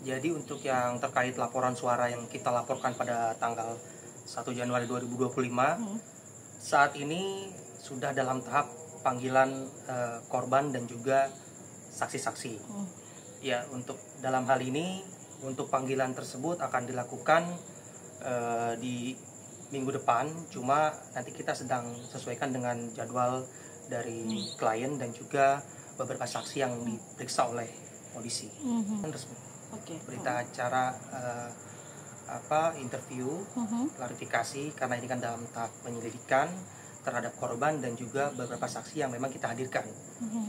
Jadi untuk yang terkait laporan suara yang kita laporkan pada tanggal 1 Januari 2025, saat ini sudah dalam tahap panggilan korban dan juga saksi-saksi. Ya, untuk dalam hal ini, untuk panggilan tersebut akan dilakukan di minggu depan. Cuma nanti kita sedang sesuaikan dengan jadwal dari klien dan juga beberapa saksi yang diperiksa oleh polisi. Resmi. Berita acara interview, klarifikasi, karena ini kan dalam tahap penyelidikan terhadap korban dan juga beberapa saksi yang memang kita hadirkan,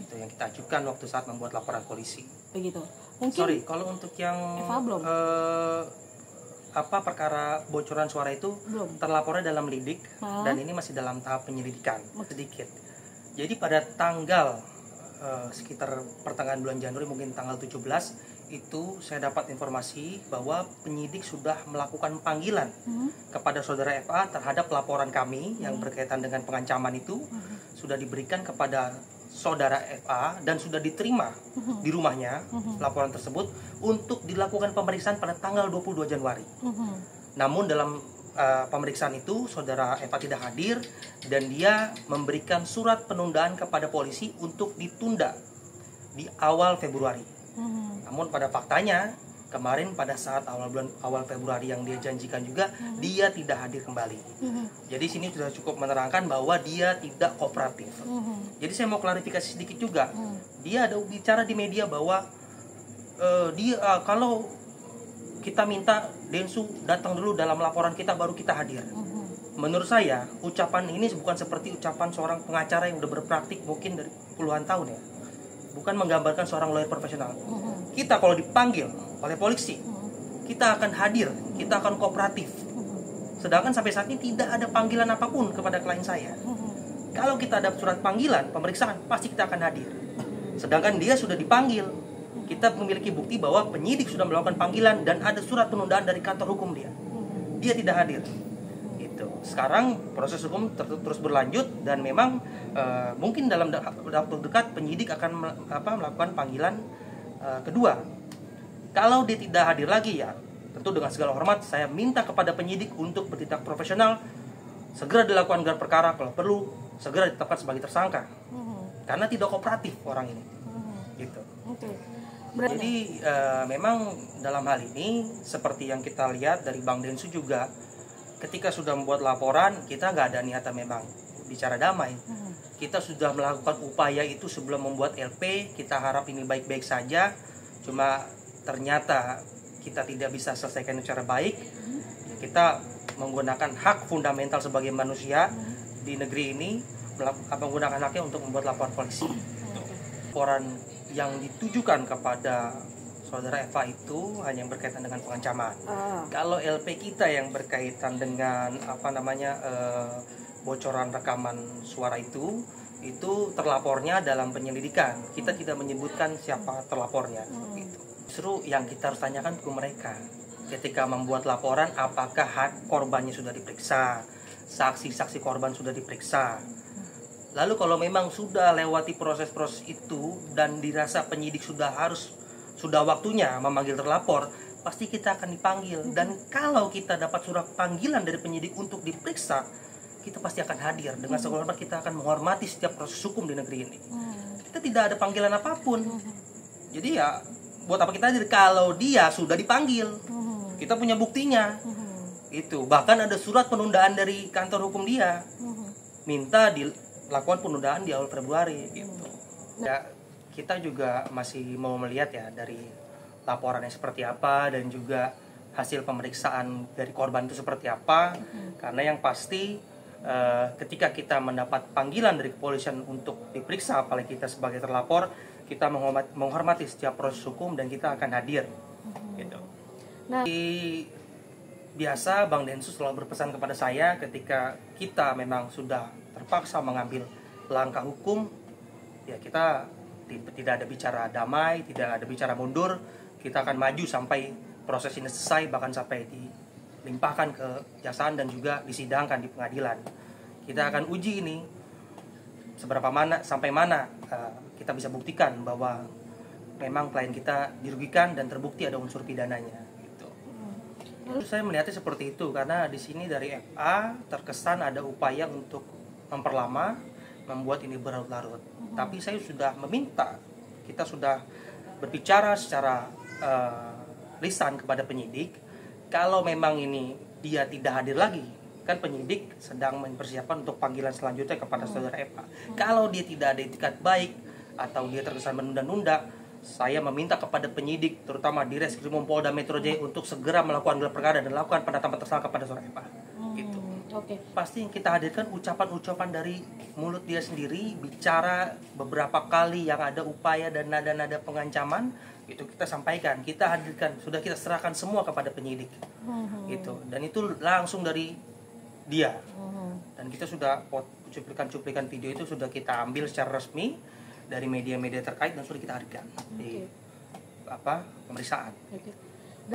itu yang kita ajukan waktu saat membuat laporan polisi. Begitu. Mungkin. Kalau untuk yang belum. Perkara bocoran suara itu Belum. terlapornya dalam lidik dan ini masih dalam tahap penyelidikan sedikit. Jadi pada tanggal sekitar pertengahan bulan Januari, mungkin tanggal 17 itu saya dapat informasi bahwa penyidik sudah melakukan panggilan kepada saudara FA terhadap laporan kami yang berkaitan dengan pengancaman itu, sudah diberikan kepada saudara FA dan sudah diterima di rumahnya laporan tersebut untuk dilakukan pemeriksaan pada tanggal 22 Januari. Namun dalam pemeriksaan itu saudara FA tidak hadir dan dia memberikan surat penundaan kepada polisi untuk ditunda di awal Februari. Namun pada faktanya kemarin pada saat awal Februari yang dia janjikan juga dia tidak hadir kembali. Jadi sini sudah cukup menerangkan bahwa dia tidak kooperatif. Jadi saya mau klarifikasi sedikit juga. Dia ada bicara di media bahwa kalau kita minta Densu datang dulu dalam laporan kita baru kita hadir. Menurut saya ucapan ini bukan seperti ucapan seorang pengacara yang udah berpraktik mungkin dari puluhan tahun ya. Bukan menggambarkan seorang lawyer profesional. Kita kalau dipanggil oleh polisi, kita akan hadir, kita akan kooperatif. Sedangkan sampai saat ini tidak ada panggilan apapun kepada klien saya. Kalau kita ada surat panggilan, pemeriksaan, pasti kita akan hadir. Sedangkan dia sudah dipanggil. Kita memiliki bukti bahwa penyidik sudah melakukan panggilan dan ada surat penundaan dari kantor hukum dia. Dia tidak hadir. Sekarang proses hukum terus berlanjut dan memang mungkin dalam waktu dekat penyidik akan melakukan panggilan kedua. Kalau dia tidak hadir lagi, ya tentu dengan segala hormat saya minta kepada penyidik untuk bertindak profesional, segera dilakukan gelar perkara, kalau perlu segera ditetapkan sebagai tersangka karena tidak kooperatif orang ini. Gitu. Jadi memang dalam hal ini seperti yang kita lihat dari Bang Densu juga, ketika sudah membuat laporan, kita nggak ada niatan memang bicara damai. Kita sudah melakukan upaya itu sebelum membuat LP, kita harap ini baik-baik saja. Cuma ternyata kita tidak bisa selesaikan secara baik. Kita menggunakan hak fundamental sebagai manusia di negeri ini, menggunakan haknya untuk membuat laporan polisi. Laporan yang ditujukan kepada saudara Eva itu hanya yang berkaitan dengan pengancaman. Kalau LP kita yang berkaitan dengan bocoran rekaman suara itu terlapornya dalam penyelidikan. Kita tidak menyebutkan siapa terlapornya. Gitu. Justru yang kita harus tanyakan ke mereka ketika membuat laporan, apakah hak korbannya sudah diperiksa, saksi-saksi korban sudah diperiksa. Lalu kalau memang sudah lewati proses-proses itu dan dirasa penyidik sudah waktunya memanggil terlapor, pasti kita akan dipanggil. Dan kalau kita dapat surat panggilan dari penyidik untuk diperiksa, kita pasti akan hadir. Dengan segala hormat kita akan menghormati setiap proses hukum di negeri ini. Kita tidak ada panggilan apapun. Jadi ya buat apa kita hadir kalau dia sudah dipanggil? Kita punya buktinya. Itu bahkan ada surat penundaan dari kantor hukum dia. Minta dilakukan penundaan di awal Februari gitu. Ya, kita juga masih mau melihat ya dari laporannya seperti apa dan juga hasil pemeriksaan dari korban itu seperti apa. Karena yang pasti ketika kita mendapat panggilan dari kepolisian untuk diperiksa, apalagi kita sebagai terlapor, kita menghormati setiap proses hukum dan kita akan hadir. Gitu. Biasa Bang Densu selalu berpesan kepada saya ketika kita memang sudah terpaksa mengambil langkah hukum, ya kita tidak ada bicara damai, tidak ada bicara mundur, kita akan maju sampai proses ini selesai, bahkan sampai dilimpahkan ke kejaksaan dan juga disidangkan di pengadilan. Kita akan uji ini sampai mana kita bisa buktikan bahwa memang klien kita dirugikan dan terbukti ada unsur pidananya gitu. Lalu saya melihatnya seperti itu karena di sini dari FA terkesan ada upaya untuk memperlama, membuat ini berlarut-larut. Tapi saya sudah meminta, kita sudah berbicara secara lisan kepada penyidik, kalau memang ini dia tidak hadir lagi, kan penyidik sedang mempersiapkan untuk panggilan selanjutnya kepada saudara FA. Kalau dia tidak ada itikat baik atau dia terkesan menunda-nunda, saya meminta kepada penyidik, terutama di Reskrimum Polda Metro Jaya untuk segera melakukan gelar perkara dan melakukan penetapan tersangka pada saudara FA. Gitu. Pasti yang kita hadirkan ucapan-ucapan dari mulut dia sendiri, bicara beberapa kali yang ada upaya dan nada-nada pengancaman, itu kita sampaikan, kita hadirkan, sudah kita serahkan semua kepada penyidik. Gitu. Dan itu langsung dari dia. Dan kita sudah cuplikan-cuplikan video itu sudah kita ambil secara resmi dari media-media terkait dan sudah kita hadirkan di pemeriksaan.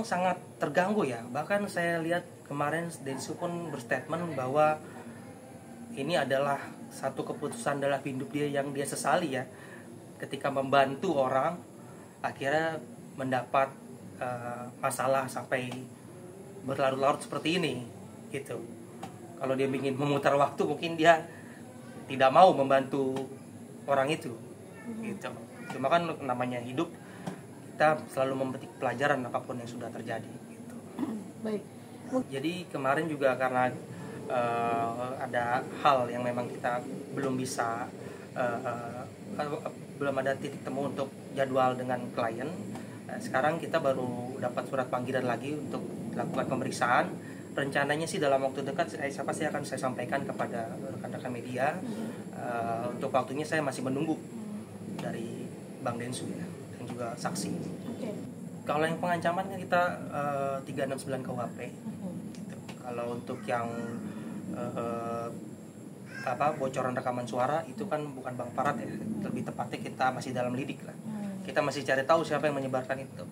Sangat terganggu ya. Bahkan saya lihat kemarin Densu pun berstatement bahwa ini adalah satu keputusan dalam hidup dia yang dia sesali ya. Ketika membantu orang akhirnya mendapat masalah sampai berlarut-larut seperti ini gitu. Kalau dia ingin memutar waktu mungkin dia tidak mau membantu orang itu gitu. Cuma kan namanya hidup, kita selalu memetik pelajaran apapun yang sudah terjadi gitu. Baik. Jadi kemarin juga karena ada hal yang memang kita belum bisa belum ada titik temu untuk jadwal dengan klien. Sekarang kita baru dapat surat panggilan lagi untuk dilakukan pemeriksaan. Rencananya sih dalam waktu dekat pasti akan saya sampaikan kepada rekan-rekan media. Untuk waktunya saya masih menunggu dari Bang Densu ya, dan juga saksi. Kalau yang pengancaman kan kita 369 KUHP. Gitu. Kalau untuk yang bocoran rekaman suara itu kan bukan Bang Farad ya, lebih tepatnya kita masih dalam lidik lah. Kita masih cari tahu siapa yang menyebarkan itu.